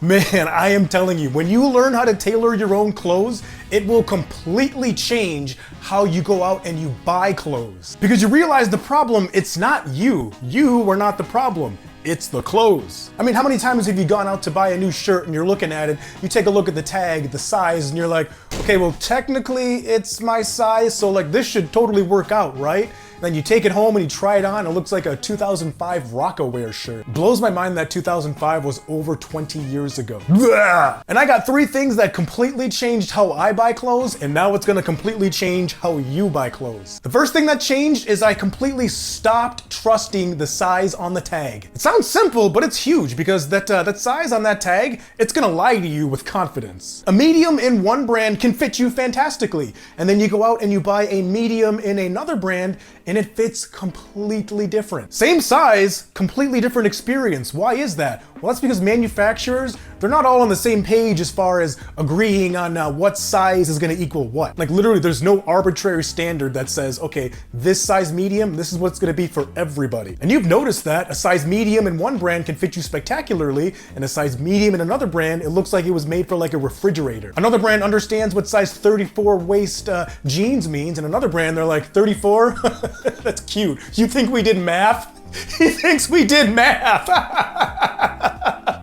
Man, I am telling you, when you learn how to tailor your own clothes, it will completely change how you go out and you buy clothes. Because you realize the problem, it's not you. You are not the problem. It's the clothes. I mean, how many times have you gone out to buy a new shirt and you're looking at it, you take a look at the tag, the size, and you're like, okay, well, technically it's my size, so like this should totally work out, right? And then you take it home and you try it on, it looks like a 2005 Rockaware shirt. Blows my mind that 2005 was over 20 years ago. Blah! And I got 3 things that completely changed how I buy clothes, and now it's gonna completely change how you buy clothes. The first thing that changed is I completely stopped trusting the size on the tag. It sounds simple, but it's huge because that size on that tag, it's gonna lie to you with confidence. A medium in one brand can fit you fantastically, and then you go out and you buy a medium in another brand, and it fits completely different. Same size, completely different experience. Why is that? Well, that's because manufacturers, they're not all on the same page as far as agreeing on what size is gonna equal what. Like literally, there's no arbitrary standard that says, okay, this size medium, this is what's gonna be for everybody. And you've noticed that a size medium in one brand can fit you spectacularly, and a size medium in another brand, it looks like it was made for like a refrigerator. Another brand understands what size 34 waist jeans means, and another brand, they're like, 34? That's cute. You think we did math? He thinks we did math.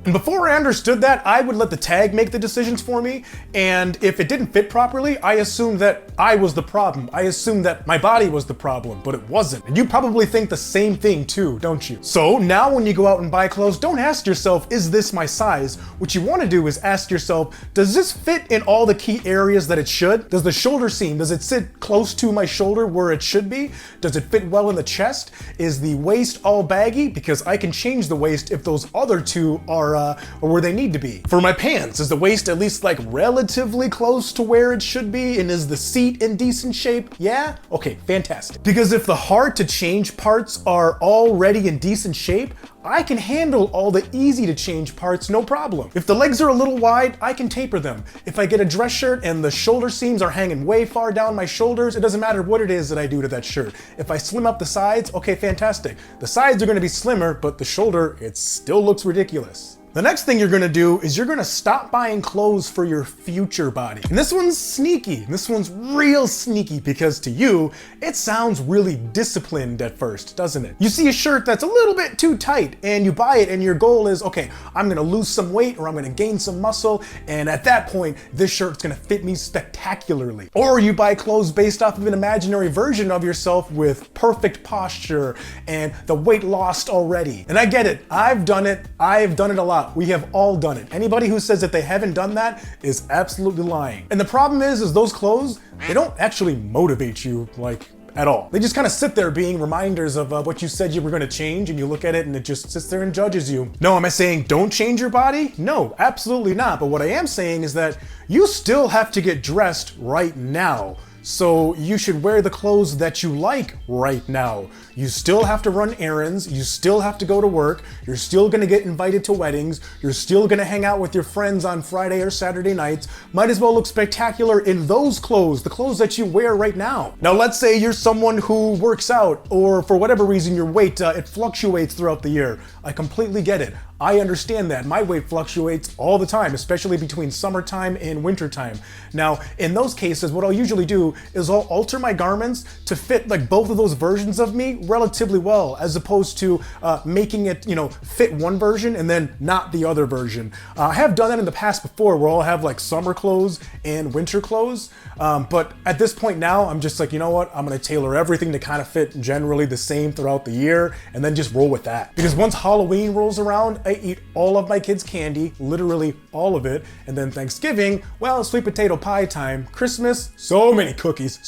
And before I understood that, I would let the tag make the decisions for me, and if it didn't fit properly, I assumed that I was the problem. I assumed that my body was the problem, but it wasn't. And you probably think the same thing too, don't you? So now when you go out and buy clothes, don't ask yourself, is this my size? What you want to do is ask yourself, does this fit in all the key areas that it should? Does the shoulder seam, does it sit close to my shoulder where it should be? Does it fit well in the chest? Is the waist all baggy? Because I can change the waist if those other two are where they need to be. For my pants, is the waist at least like relatively close to where it should be? And is the seat in decent shape? Yeah? Okay, fantastic. Because if the hard to change parts are already in decent shape, I can handle all the easy to change parts, no problem. If the legs are a little wide, I can taper them. If I get a dress shirt and the shoulder seams are hanging way far down my shoulders, it doesn't matter what it is that I do to that shirt. If I slim up the sides, okay, fantastic. The sides are gonna be slimmer, but the shoulder, it still looks ridiculous. The next thing you're gonna do is you're gonna stop buying clothes for your future body. And this one's sneaky. This one's real sneaky because to you, it sounds really disciplined at first, doesn't it? You see a shirt that's a little bit too tight and you buy it and your goal is, okay, I'm gonna lose some weight or I'm gonna gain some muscle, and at that point, this shirt's gonna fit me spectacularly. Or you buy clothes based off of an imaginary version of yourself with perfect posture and the weight lost already. And I get it, I've done it a lot. We have all done it. Anybody who says that they haven't done that is absolutely lying. And the problem is those clothes, they don't actually motivate you like at all. They just kind of sit there being reminders of what you said you were gonna change, and you look at it and it just sits there and judges you. No, am I saying don't change your body? No, absolutely not. But what I am saying is that you still have to get dressed right now. So you should wear the clothes that you like right now. You still have to run errands, you still have to go to work, you're still gonna get invited to weddings, you're still gonna hang out with your friends on Friday or Saturday nights. Might as well look spectacular in those clothes, the clothes that you wear right now. Now let's say you're someone who works out, or for whatever reason your weight, it fluctuates throughout the year. I completely get it. I understand that. My weight fluctuates all the time, especially between summertime and wintertime. Now, in those cases, what I'll usually do is I'll alter my garments to fit like both of those versions of me relatively well, as opposed to making it, fit one version and then not the other version. I have done that in the past before, where I'll have like summer clothes and winter clothes. But at this point now, I'm just like, you know what? I'm gonna tailor everything to kind of fit generally the same throughout the year, and then just roll with that. Because once Halloween rolls around, I eat all of my kids' candy, literally all of it. And then Thanksgiving, well, sweet potato pie time. Christmas, so many cookies.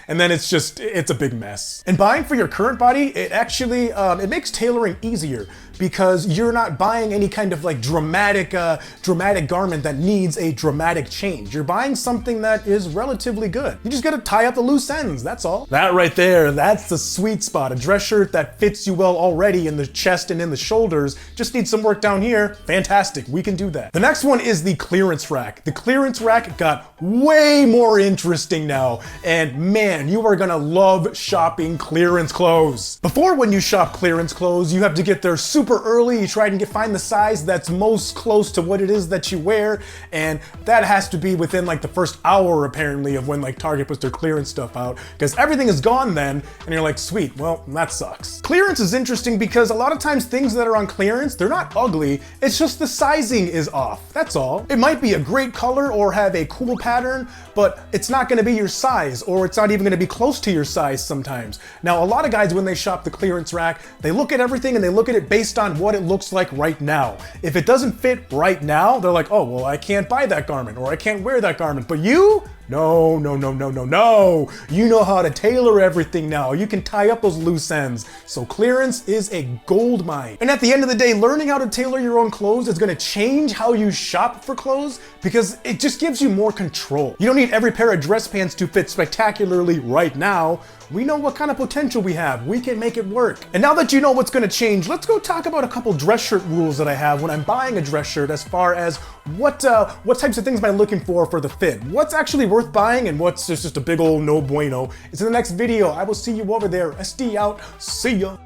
And then it's a big mess. And buying for your current body, it actually, it makes tailoring easier, because you're not buying any kind of like dramatic garment that needs a dramatic change. You're buying something that is relatively good. You just gotta tie up the loose ends, that's all. That right there, that's the sweet spot. A dress shirt that fits you well already in the chest and in the shoulders, just needs some work down here. Fantastic, we can do that. The next one is the clearance rack. The clearance rack got way more interesting now, and man, you are gonna love shopping clearance clothes. Before, when you shop clearance clothes, you have to get there super super early, you try and find the size that's most close to what it is that you wear, and that has to be within like the first hour apparently of when like Target puts their clearance stuff out, because everything is gone then, and you're like, sweet, well, that sucks. Clearance is interesting because a lot of times things that are on clearance, they're not ugly, it's just the sizing is off, that's all. It might be a great color or have a cool pattern, but it's not gonna be your size, or it's not even gonna be close to your size sometimes. Now, a lot of guys, when they shop the clearance rack, they look at everything and they look at it based on what it looks like right now. If it doesn't fit right now, they're like, oh, well, I can't buy that garment, or I can't wear that garment. But you? No, no, no, no, no, no. You know how to tailor everything now. You can tie up those loose ends. So clearance is a gold mine. And at the end of the day, learning how to tailor your own clothes is gonna change how you shop for clothes because it just gives you more control. You don't need every pair of dress pants to fit spectacularly right now. We know what kind of potential we have. We can make it work. And now that you know what's gonna change, let's go talk about a couple dress shirt rules that I have when I'm buying a dress shirt, as far as what types of things am I looking for the fit? What's actually worth buying and what's just a big old no bueno. It's in the next video. I will see you over there. SD out. See ya.